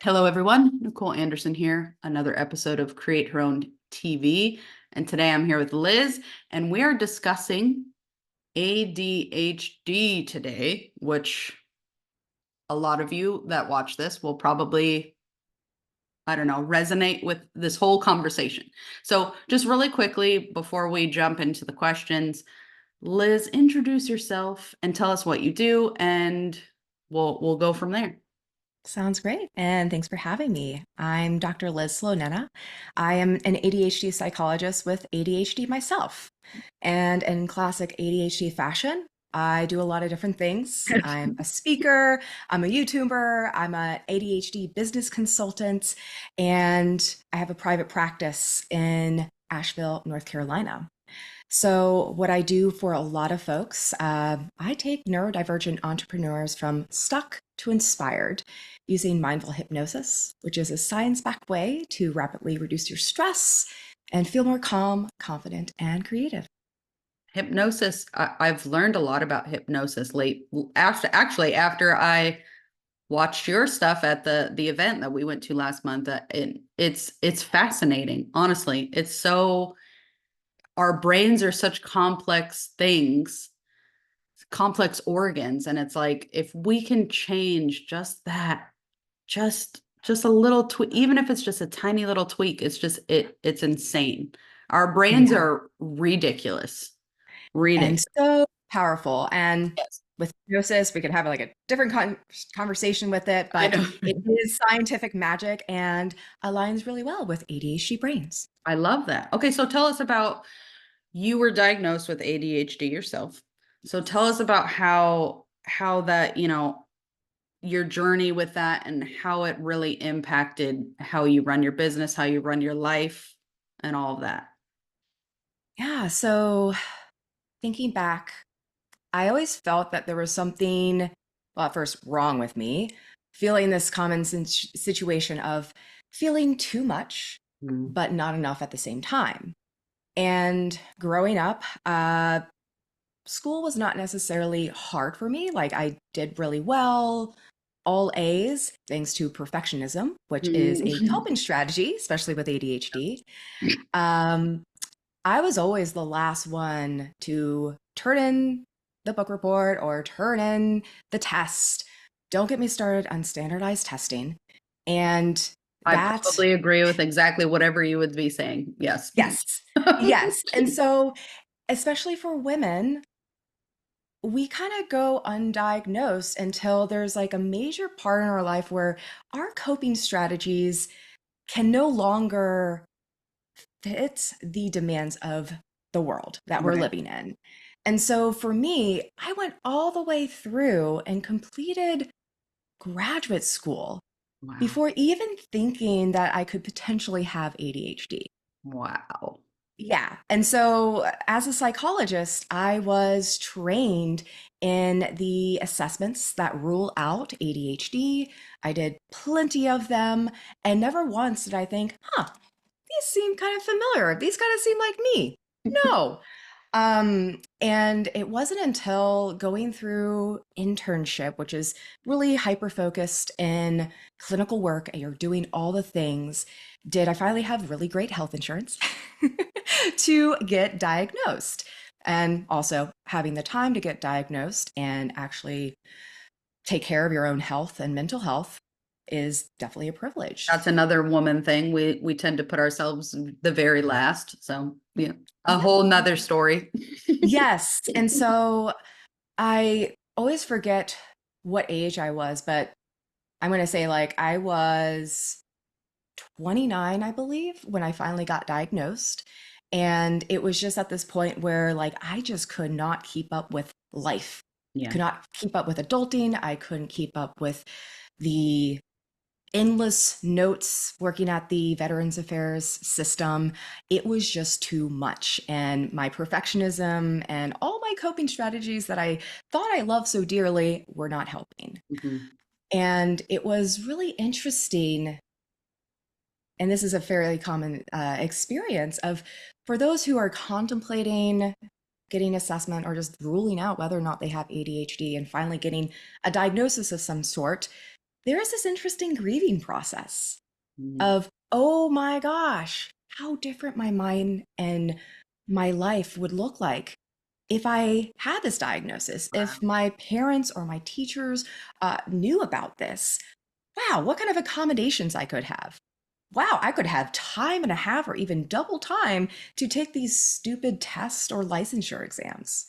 Hello, everyone. Nicole Anderson here, another episode of Create Her Own TV. And today I'm here with Liz, and we are discussing ADHD today, which a lot of you that watch this will probably, I don't know, resonate with this whole conversation. So, just really quickly before we jump into the questions, Liz, introduce yourself and tell us what you do, and we'll go from there. Sounds great. And thanks for having me. I'm Dr. Liz Slonena. I am an ADHD psychologist with ADHD myself. And in classic ADHD fashion, I do a lot of different things. I'm a speaker, I'm a YouTuber, I'm an ADHD business consultant, and I have a private practice in Asheville, North Carolina. So, what I do for a lot of folks, I take neurodivergent entrepreneurs from stuck to inspired using mindful hypnosis, which is a science backed way to rapidly reduce your stress and feel more calm, confident, and creative. Hypnosis, I've learned a lot about hypnosis after I watched your stuff at the event that we went to last month. It's fascinating, honestly. It's so our brains are such complex things, complex organs, and it's like if we can change just that, just a little tweak, even if it's just a tiny little tweak, it's insane. Our brains Yeah. are ridiculous. And Ridiculous. so powerful. And Yes. with hypnosis, we could have like a different conversation with it, I but know. it is scientific magic and aligns really well with ADHD brains. I love that. Okay, so tell us about you were diagnosed with ADHD yourself. So tell us about how that, your journey with that and how it really impacted how you run your business, how you run your life, and all of that. Yeah. So thinking back, I always felt that there was something, well, at first wrong with me, feeling this common situation of feeling too much, Mm. but not enough at the same time. And growing up, school was not necessarily hard for me. Like I did really well, all A's, thanks to perfectionism, which is a Mm. coping strategy, especially with ADHD. Um, I was always the last one to turn in the book report or turn in the test. Don't get me started on standardized testing. And I that, probably agree with exactly whatever you would be saying. Yes. yes, yes. And so, especially for women, we kind of go undiagnosed until there's like a major part in our life where our coping strategies can no longer fit the demands of the world that we're Right. living in. And so for me, I went all the way through and completed graduate school Wow. before even thinking that I could potentially have ADHD. Wow. Yeah. And so, as a psychologist, I was trained in the assessments that rule out ADHD. I did plenty of them, and never once did I think, these seem kind of familiar. These kind of seem like me. No. And it wasn't until going through internship, which is really hyper focused in clinical work, and you're doing all the things, did I finally have really great health insurance to get diagnosed. And also having the time to get diagnosed and actually take care of your own health and mental health is definitely a privilege. That's another woman thing. We tend to put ourselves the very last. So yeah, a Yeah. whole nother story. Yes. And so I always forget what age I was, but I'm going to say like I was 29, I believe, when I finally got diagnosed. And it was just at this point where like I just could not keep up with life. Yeah. Could not keep up with adulting. I couldn't keep up with the endless notes working at the Veterans Affairs system. It was just too much. And my perfectionism and all my coping strategies that I thought I loved so dearly were not helping. Mhm. And it was really interesting. And this is a fairly common experience of for those who are contemplating getting assessment or just ruling out whether or not they have ADHD and finally getting a diagnosis of some sort, there is this interesting grieving process Mm. of, oh my gosh, how different my mind and my life would look like if I had this diagnosis, if Wow. my parents or my teachers knew about this. Wow, what kind of accommodations I could have. Wow, I could have time and a half or even double time to take these stupid tests or licensure exams.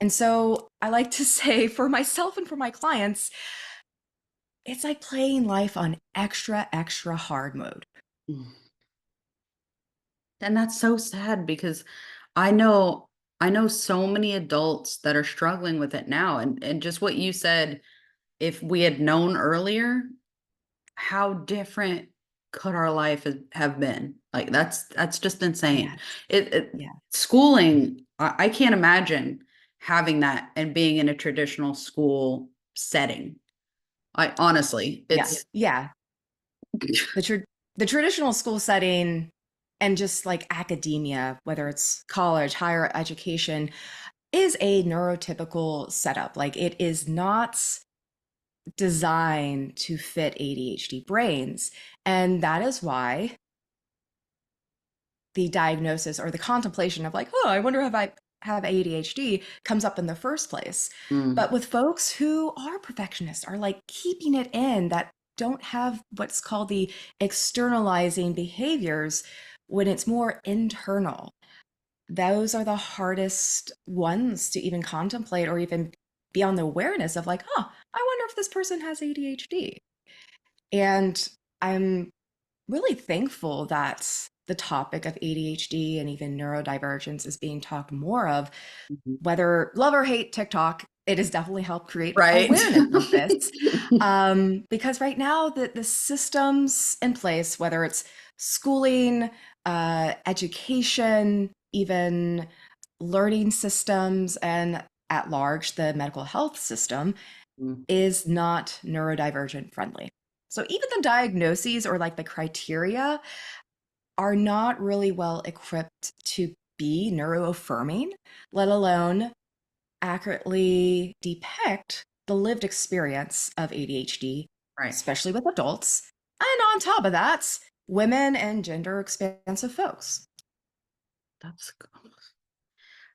And so I like to say for myself and for my clients, it's like playing life on extra, extra hard mode. Mm. And that's so sad because I know I know so many adults that are struggling with it now, and just what you said, if we had known earlier, how different could our life have been? Like that's just insane. Yes. It Yeah. schooling, I can't imagine having that and being in a traditional school setting. I honestly, Yeah. it's Yeah. The the traditional school setting and just like academia, whether it's college, higher education, is a neurotypical setup. Like it is not designed to fit ADHD brains. And that is why the diagnosis or the contemplation of like, oh, I wonder if I have ADHD comes up in the first place. mm, But with folks who are perfectionists, are like keeping it in, that don't have what's called the externalizing behaviors when it's more internal, those are the hardest ones to even contemplate or even be on the awareness of like, huh, I wonder if this person has ADHD. And I'm really thankful that the topic of ADHD and even neurodivergence is being talked more of, mhm. whether love or hate TikTok. It has definitely helped create Right. awareness of this. Because right now, the systems in place, whether it's schooling, education, even learning systems, and at large, the medical health system, Mm, is not neurodivergent friendly. So even the diagnoses or like the criteria are not really well equipped to be neuroaffirming, let alone accurately depict the lived experience of ADHD, right. especially with adults. And on top of that, women and gender expansive folks. That's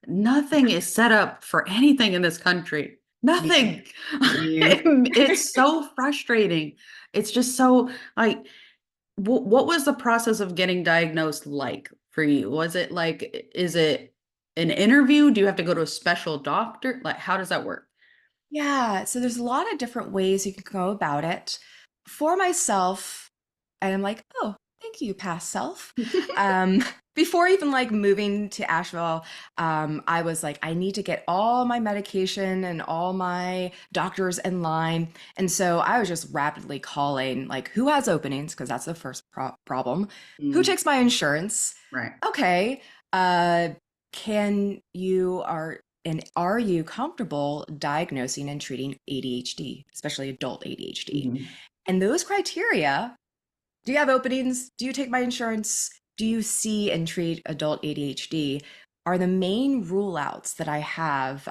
nothing is set up for anything in this country. No, Nothing. no. It's so frustrating. It's just so like what was the process of getting diagnosed like for you? Was it like is it an interview? Do you have to go to a special doctor? Like how does that work? Yeah, so there's a lot of different ways you can go about it. For myself, and I'm like, oh, thank you, past self. Um, before even like moving to Asheville, I was like, I need to get all my medication and all my doctors in line. And so I was just rapidly calling like, who has openings? Because that's the first problem. Who Mm, takes my insurance? right. Okay. Uh, can you are you comfortable diagnosing and treating ADHD, especially adult ADHD? Mhm. And those criteria, do you have openings? Do you take my insurance? Do you see and treat adult ADHD? Are the main rule outs that I have,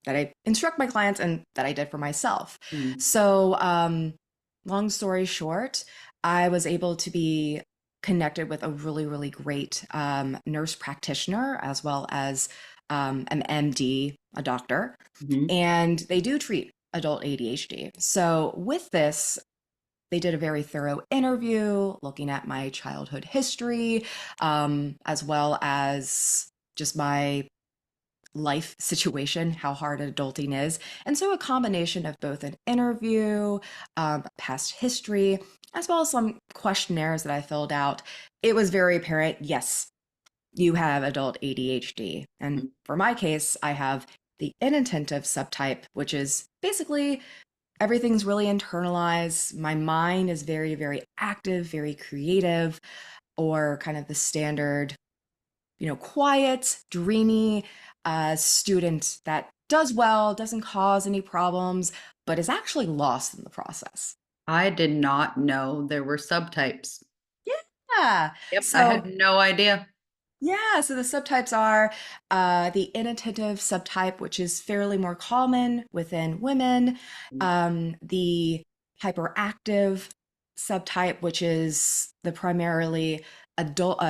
that I instruct my clients and that I did for myself. Mm, So, long story short, I was able to be connected with a really, really great nurse practitioner as well as an MD, a doctor, mhm, and they do treat adult ADHD. So, with this, they did a very thorough interview looking at my childhood history, as well as just my life situation, how hard adulting is. And so a combination of both an interview, past history, as well as some questionnaires that I filled out, it was very apparent, yes, you have adult ADHD. And mhm. for my case, I have the inattentive subtype, which is basically everything's really internalized. My mind is very, very active, very creative, or kind of the standard, quiet, dreamy student that does well, doesn't cause any problems, but is actually lost in the process. I did not know there were subtypes. Yeah. Yep, I So had no idea. yeah, so the subtypes are the inattentive subtype, which is fairly more common within women, Mm, the hyperactive subtype, which is the primarily adult,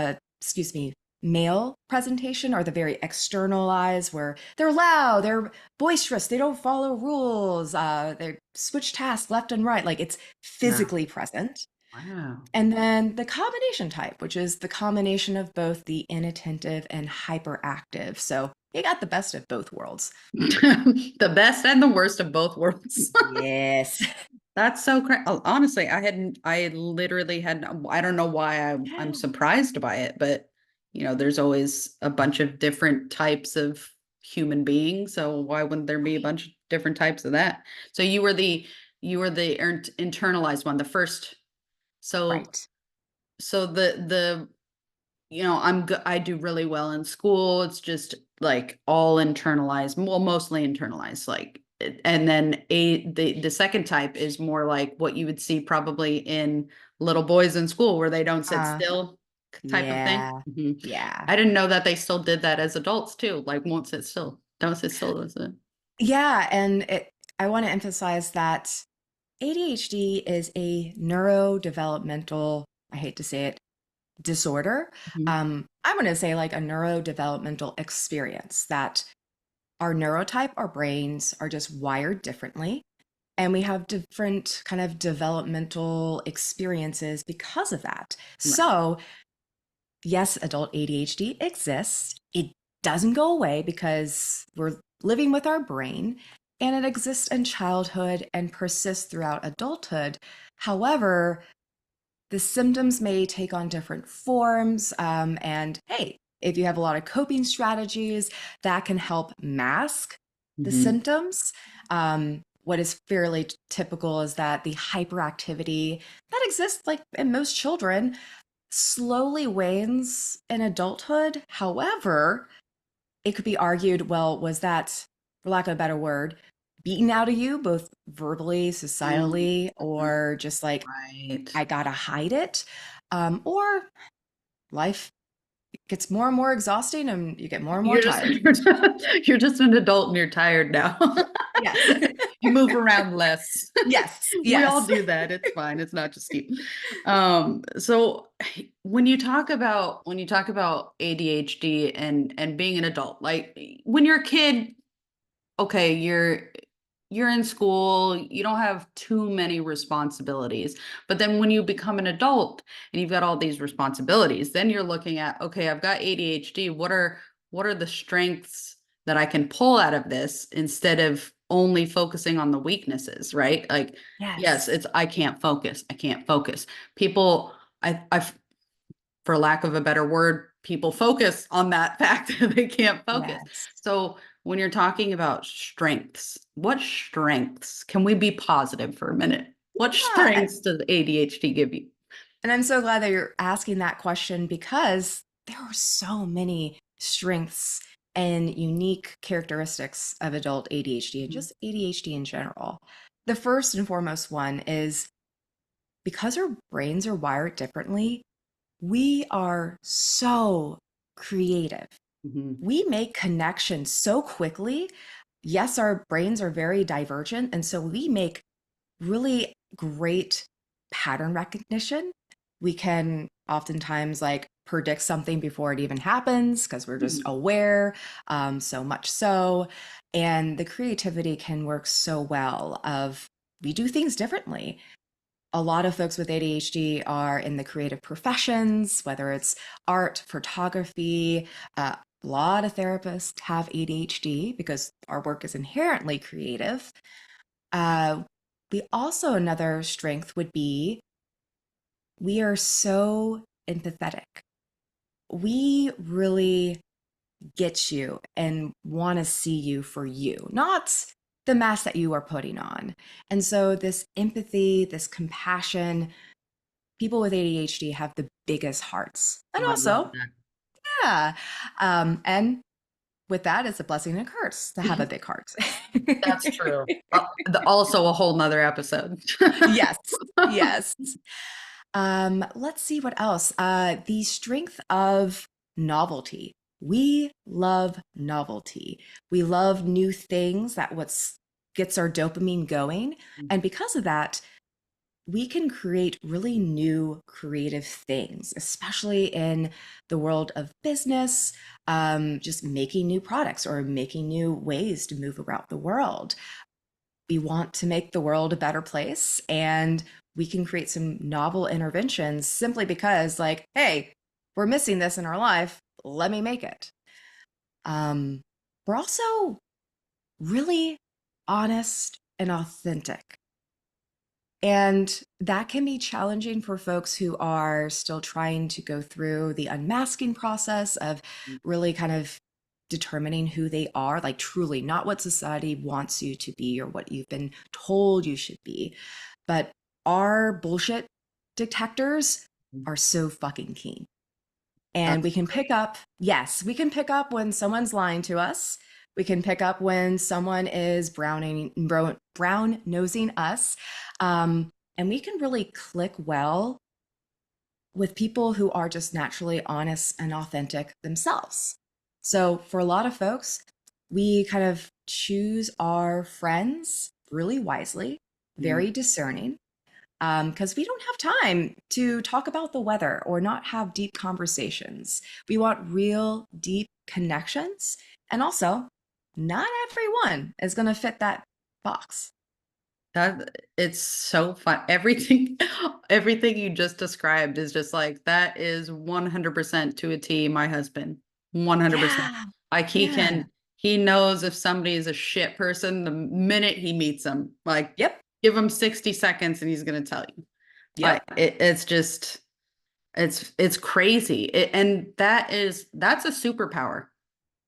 male presentation, or the very externalized, where they're loud, they're boisterous, they don't follow rules, they switch tasks left and right, like it's Yeah. physically present. Wow. And then the combination type, which is the combination of both the inattentive and hyperactive. So you got the best of both worlds. The best and the worst of both worlds. Yes. That's so crazy. Honestly, I literally had, I don't know why I'm Yeah. surprised by it, but there's always a bunch of different types of human beings. So why wouldn't there be a Right. bunch of different types of that? So you were the internalized one, the first. So, Right. so I do really well in school. It's just like all internalized, well, mostly internalized, and then the second type is more like what you would see probably in little boys in school where they don't sit Uh, still type of thing. yeah. Yeah. I didn't know that they still did that as adults too, like won't sit still, don't sit still. That's it. Yeah. I want to emphasize that ADHD is a neurodevelopmental, I hate to say it, disorder. Mhm. I'm going to say like a neurodevelopmental experience that our neurotype, our brains are just wired differently. And we have different kind of developmental experiences because of that. Right. So, yes, adult ADHD exists. It doesn't go away because we're living with our brain, and it exists in childhood and persists throughout adulthood. However, the symptoms may take on different forms. And hey, if you have a lot of coping strategies that can help mask the Hmm. symptoms, what is fairly typical is that the hyperactivity that exists, like in most children, slowly wanes in adulthood. However, it could be argued, well, was that, for lack of a better word, beaten out of you, both verbally, Mm, societally, or just like, right. I gotta hide it? Or life gets more and more exhausting and you get more and more You're just tired. you're just an adult and you're tired now. Yes. You move around less. Yes. We all Yes. do that. It's fine. It's not just you. So when you talk about ADHD and being an adult, like when you're a kid, okay, you're in school, you don't have too many responsibilities. But then when you become an adult and you've got all these responsibilities, then you're looking at, okay, I've got ADHD. What are the strengths that I can pull out of this instead of only focusing on the weaknesses, right? Like, yes, Yes. it's I can't focus. I can't focus. People, I for lack of a better word, people focus on that fact that they can't focus. Yes. So when you're talking about strengths, what strengths can we be positive for a minute? What Yeah. strengths does ADHD give you? And I'm so glad that you're asking that question because there are so many strengths and unique characteristics of adult ADHD and Mhm. just ADHD in general. The first and foremost one is because our brains are wired differently, we are so creative. Mhm. We make connections so quickly. Yes, our brains are very divergent. And so we make really great pattern recognition. We can oftentimes like predict something before it even happens because we're just Mhm. aware, so much so. And the creativity can work so well of we do things differently. A lot of folks with ADHD are in the creative professions, whether it's art, photography. A lot of therapists have ADHD because our work is inherently creative. Uh, we also, another strength would be we are so empathetic. We really get you and want to see you for you, not the mask that you are putting on. And so, this empathy, this compassion, people with ADHD have the biggest hearts. And Oh, I love also, yeah. And with that, it's a blessing and a curse to have a that. big heart. That's true. Also a whole nother episode. Yes. Yes. Let's see what else. The strength of novelty. We love novelty. We love new things that what's gets our dopamine going. And because of that, we can create really new creative things, especially in the world of business, just making new products or making new ways to move around the world. We want to make the world a better place, and we can create some novel interventions simply because, like, hey, we're missing this in our life. Let me make it. Um, we're also really honest and authentic. And that can be challenging for folks who are still trying to go through the unmasking process of really kind of determining who they are, like truly not what society wants you to be or what you've been told you should be. But our bullshit detectors are so fucking keen. And we That's can pick great. up, yes, we can pick up when someone's lying to us. We can pick up when someone is brown nosing us. And we can really click well with people who are just naturally honest and authentic themselves. So for a lot of folks, we kind of choose our friends really wisely, Mm. very discerning, because we don't have time to talk about the weather or not have deep conversations. We want real, deep connections. And also, not everyone is going to fit that box. That it's so fun. Everything everything you just described is just like that is 100% to a T my husband. 100%. Yeah. Like Yeah. he knows if somebody is a shit person the minute he meets them. Like Yep. give him 60 seconds and he's going to tell you. Like Yep. it's just it's crazy. And that's a superpower.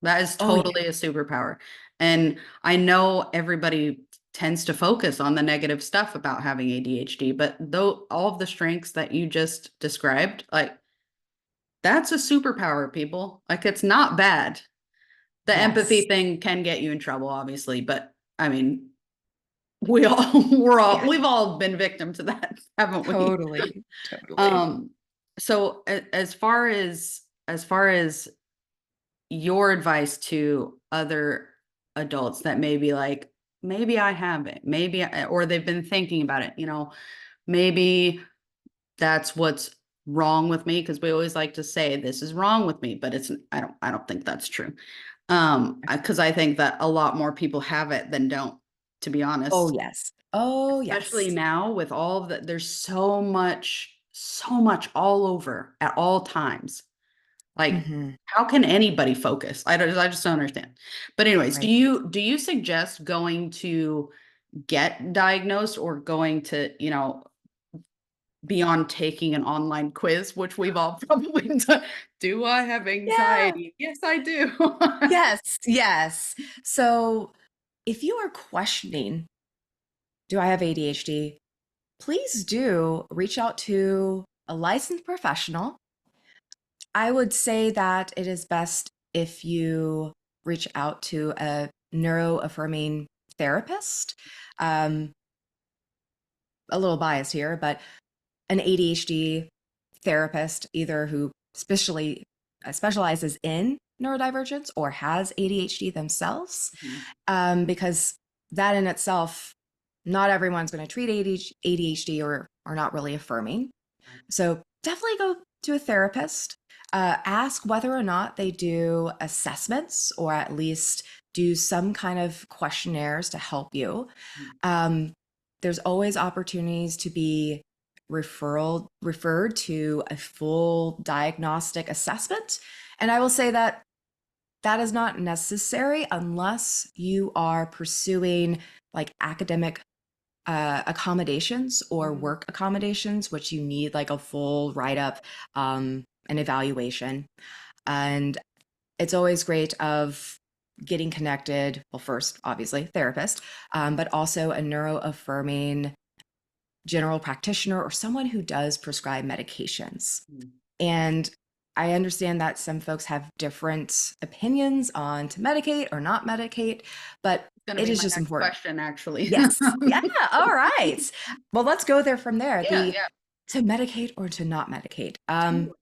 That is Oh, yeah. totally a superpower. And I know everybody tends to focus on the negative stuff about having ADHD, but though all of the strengths that you just described, like that's a superpower, people. Like it's not bad. The empathy Yes. thing can get you in trouble, obviously, but I mean, Yeah. we've all been victim to that, haven't we? Totally. Totally. Um, so as far as your advice to other adults that may be like, maybe I have it, or they've been thinking about it, maybe that's what's wrong with me. Cause we always like to say this is wrong with me, but I don't think that's true. Cause I think that a lot more people have it than don't, to be Oh, honest, yes. Oh, especially yes. now with all of that, there's so much all over at all times. Like, Hmm. how can anybody focus? I just don't understand. But anyways, Right. do you suggest going to get diagnosed or going to, beyond taking an online quiz, which we've all probably done? Do I have Yeah. anxiety? Yes, I do. Yes. Yes. So if you are questioning, do I have ADHD? Please do reach out to a licensed professional. I would say that it is best if you reach out to a neuro-affirming therapist. Um, a little biased here, but an ADHD therapist, either who specializes in neurodivergence or has ADHD themselves, Mhm. because that in itself, not everyone's going to treat ADHD or are not really affirming. Right. So definitely go to a therapist. Ask whether or not they do assessments or at least do some kind of questionnaires to help you. Mhm. Um, there's always opportunities to be referred to a full diagnostic assessment. And I will say that that is not necessary unless you are pursuing like academic accommodations or Mhm. work accommodations, which you need like a full write up and evaluation. And it's always great of getting connected. Well, first, obviously, therapist, but also a neuro affirming general practitioner or someone who does prescribe medications. Mhm. And I understand that some folks have different opinions on to medicate or not medicate, but Going to it be is my just next important. question, actually. Yes. Yeah. All right. Well, let's go there from there. Yeah, The yeah. to medicate or to not medicate. Ooh,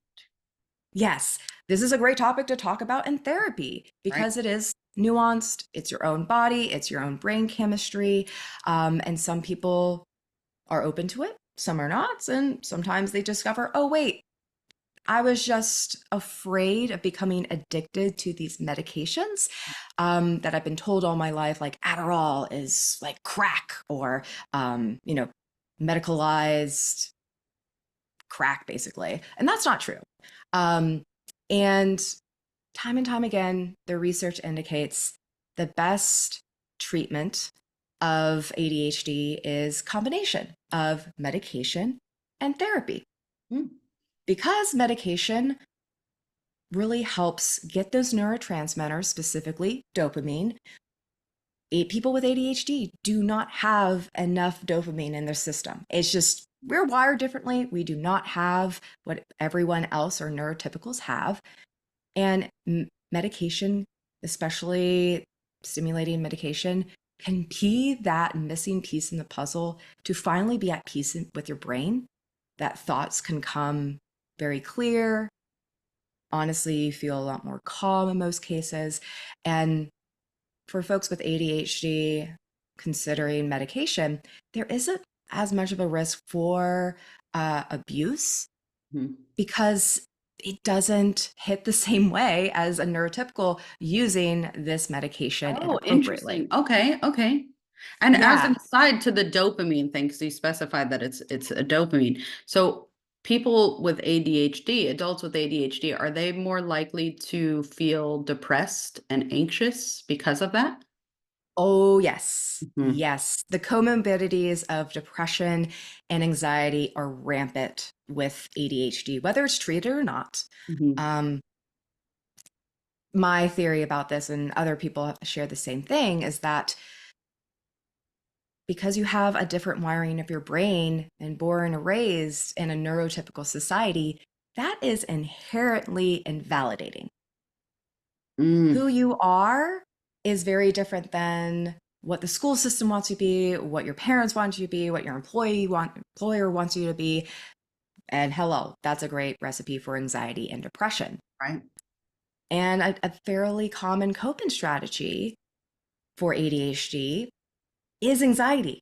Yes, this is a great topic to talk about in therapy right. because it is nuanced. It's your own body, it's your own brain chemistry. And some people are open to it, some are not. And sometimes they discover, oh, wait, I was just afraid of becoming addicted to these medications that I've been told all my life, like Adderall is like crack or, medicalized crack, basically. And that's not true. Um, and and time again, the research indicates the best treatment of ADHD is combination of medication and therapy Mm. because medication really helps get those neurotransmitters, specifically dopamine. People with ADHD do not have enough dopamine in their system. It's just we're wired differently. We do not have what everyone else or neurotypicals have. And medication, especially stimulating medication, can be that missing piece in the puzzle to finally be at peace with your brain, that thoughts can come very clear. Honestly, you feel a lot more calm in most cases. And for folks with ADHD considering medication, there isn't as much of a risk for abuse Mhm. because it doesn't hit the same way as a neurotypical using this medication Oh, inappropriately. interesting. Okay, okay. And as Yeah. an aside to the dopamine thing, because you specified that it's a dopamine. So people with ADHD, adults with ADHD, are they more likely to feel depressed and anxious because of that? Oh, yes. Mhm, Yes. The comorbidities of depression and anxiety are rampant with ADHD, whether it's treated or not. mhm. Um, my theory about this, and other people share the same thing, is that because you have a different wiring of your brain and born and raised in a neurotypical society, that is inherently invalidating. Mm, Who you are is very different than what the school system wants you to be, what your parents want you to be, what your employer wants you to be. And hello, that's a great recipe for anxiety and depression. right. And a fairly common coping strategy for ADHD is anxiety,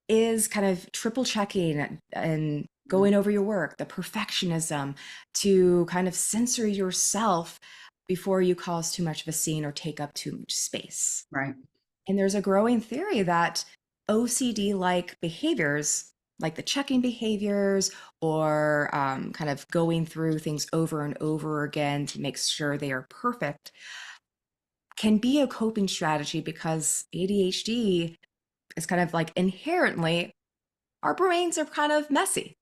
is kind of triple checking and Mm, going over your work, the perfectionism to kind of censor yourself before you cause too much of a scene or take up too much space. right. And there's a growing theory that OCD like behaviors, like the checking behaviors or kind of going through things over and over again to make sure they are perfect, can be a coping strategy because ADHD is kind of like inherently, our brains are kind of messy.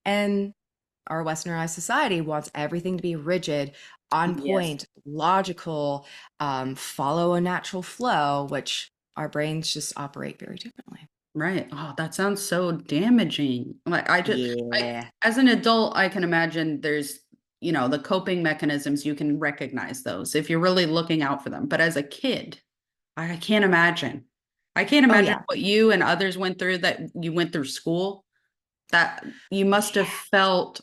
And our westernized society wants everything to be rigid, on Yes. point, logical, follow a natural flow, which our brains just operate very differently. Right. Oh, that sounds so damaging. Like Yeah. as an adult, I can imagine there's, the coping mechanisms, you can recognize those if you're really looking out for them. But as a kid, I can't imagine. I can't Oh, imagine yeah. what you and others went through that you went through school, that you must have Yeah. felt.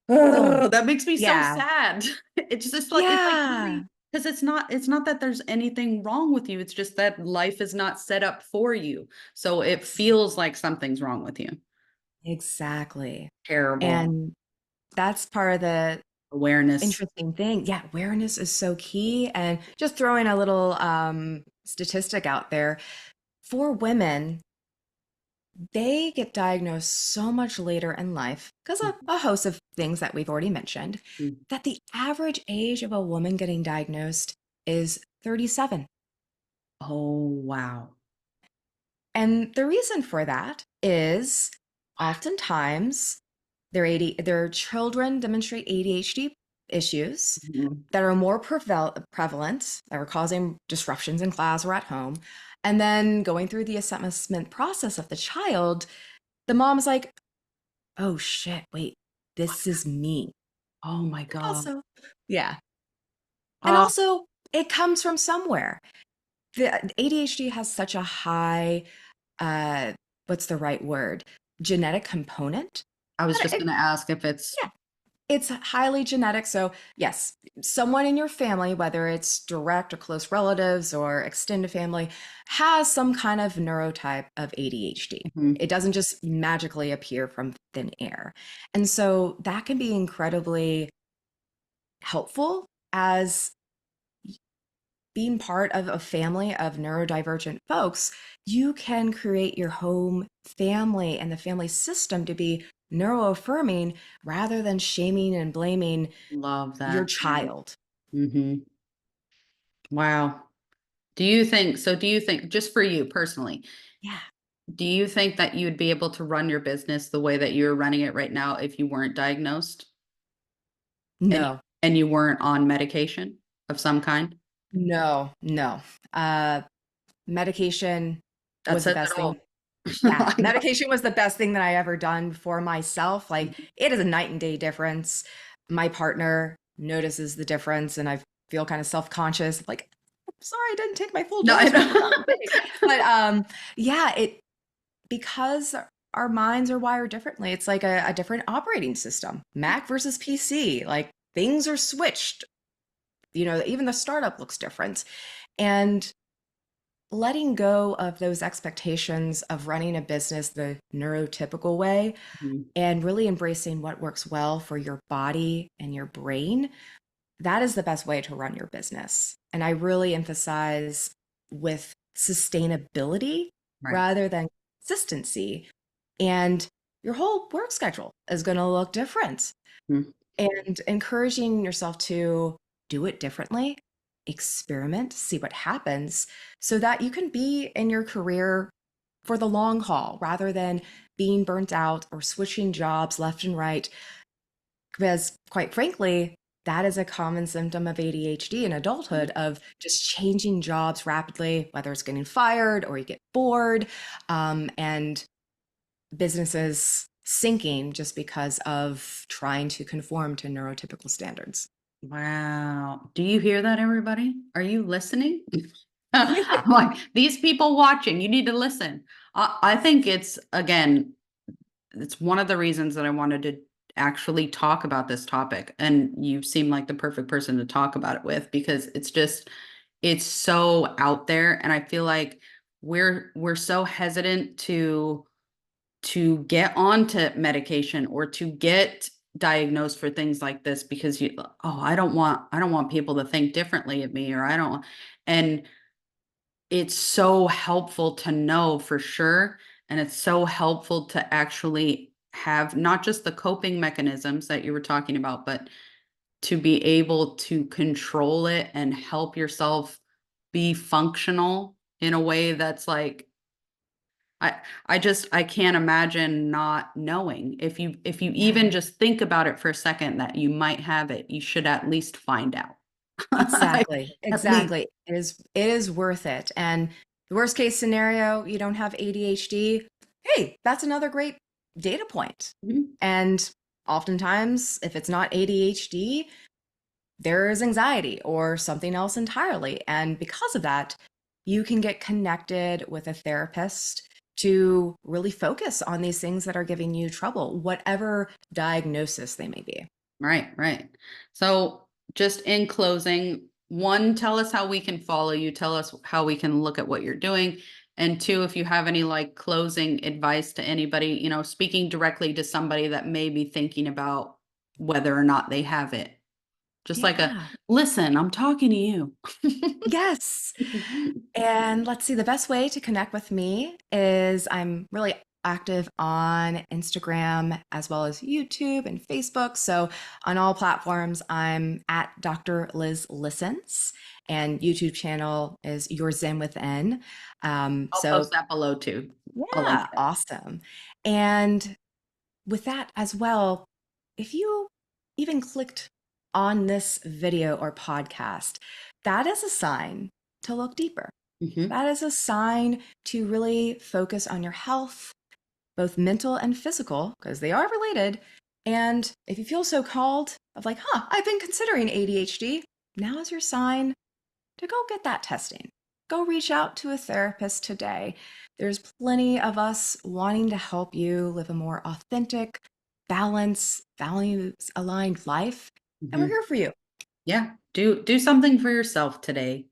So, Oh, that makes me so yeah. sad. It's just like it's like Yeah. really because it's not that there's anything wrong with you. It's just that life is not set up for you. So it feels like something's wrong with you. Exactly. Terrible. And that's part of the Awareness. interesting thing. Yeah, awareness is so key. And just throwing a little statistic out there for women, they get diagnosed so much later in life because of a host of things that we've already mentioned, Mhm. that the average age of a woman getting diagnosed is 37. Oh, wow. And the reason for that is oftentimes their children demonstrate ADHD issues Mhm. that are more prevalent, that are causing disruptions in class or at home. And then going through the assessment process of the child, the mom's like, oh shit, wait, this is me. Oh my And God. also, yeah. And Uh, also, it comes from somewhere. The ADHD has such a high, uh, what's the right word? Genetic component. I was But just gonna ask if it's yeah, It's highly genetic. So, yes, someone in your family, whether it's direct or close relatives or extended family, has some kind of neurotype of ADHD. Mhm. It doesn't just magically appear from thin air. And so that can be incredibly helpful as being part of a family of neurodivergent folks. You can create your home family and the family system to be neuroaffirming rather than shaming and blaming Love your that. child. Mhm. Wow. Do you think, just for you personally, Yeah. do you think that you'd be able to run your business the way that you're running it right now if you weren't diagnosed and No, you weren't on medication of some kind? no, no. Uh, medication That was the says it best thing. all. Yeah, I know. medication was the best thing that I ever done for myself. Like, it is a night and day difference. My partner notices the difference, and I feel kind of self-conscious, like, sorry, I didn't take my full No, I dose, but I forgot to take. know. But yeah, it because our minds are wired differently. It's like a different operating system. Mac versus PC, like things are switched. Even the startup looks different. And letting go of those expectations of running a business the neurotypical way Mhm. and really embracing what works well for your body and your brain, that is the best way to run your business. And I really emphasize with sustainability Right. rather than consistency. And your whole work schedule is going to look different. Mm. And encouraging yourself to do it differently, experiment, see what happens, so that you can be in your career for the long haul rather than being burnt out or switching jobs left and right. Because, quite frankly, that is a common symptom of ADHD in adulthood of just changing jobs rapidly, whether it's getting fired or you get bored, and businesses sinking just because of trying to conform to neurotypical standards. Wow. Do you hear that, everybody? Are you listening? I'm like, these people watching, you need to listen. I think it's, again, it's one of the reasons that I wanted to actually talk about this topic. And you seem like the perfect person to talk about it with, because it's so out there. And I feel like we're so hesitant to get onto medication or to get diagnosed for things like this, because I don't want people to think differently of me, or I don't. And it's so helpful to know for sure, and it's so helpful to actually have not just the coping mechanisms that you were talking about, but to be able to control it and help yourself be functional in a way that's like, I I can't imagine not knowing. If you even Yeah, just think about it for a second that you might have it, you should at least find out. exactly. At least. Exactly. It is worth it. And the worst case scenario, you don't have ADHD. Hey, that's another great data point. Mhm. And oftentimes, if it's not ADHD, there is anxiety or something else entirely. And because of that, you can get connected with a therapist to really focus on these things that are giving you trouble, whatever diagnosis they may be. Right, right. So, just in closing, one, tell us how we can follow you. Tell us how we can look at what you're doing. And two, if you have any like closing advice to anybody, speaking directly to somebody that may be thinking about whether or not they have it. Just like a, Yeah. listen, I'm talking to you. Yes. And let's see, the best way to connect with me is I'm really active on Instagram as well as YouTube and Facebook. So on all platforms, I'm at Dr. Liz Listens, and YouTube channel is Your Zen Within. I'll So post that below too. I'll link yeah, it. awesome. And with that as well, if you even clicked on this video or podcast, that is a sign to look deeper. Mhm. That is a sign to really focus on your health, both mental and physical, because they are related. And if you feel so called of like, I've been considering ADHD, now is your sign to go get that testing. Go reach out to a therapist today. There's plenty of us wanting to help you live a more authentic, balance, values aligned life. And we're Mhm. here for you. Yeah. Do something for yourself today.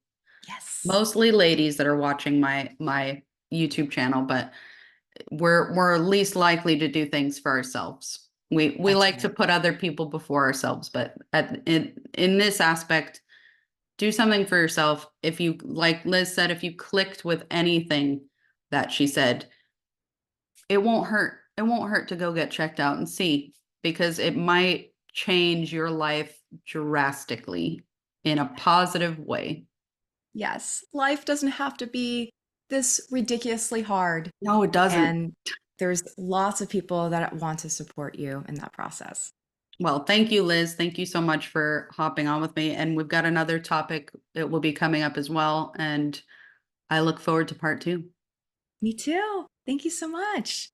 Yes. Mostly ladies that are watching my YouTube channel, but we're least likely to do things for ourselves. We That's like to right. put other people before ourselves, but in this aspect, do something for yourself. If you, like Liz said, if you clicked with anything that she said, it won't hurt. It won't hurt to go get checked out and see, because it might change your life drastically in a positive way. Yes. Life doesn't have to be this ridiculously hard. No, it doesn't. And there's lots of people that want to support you in that process. Well, thank you, Liz. Thank you so much for hopping on with me. And we've got another topic that will be coming up as well. And I look forward to part two. Me too. Thank you so much.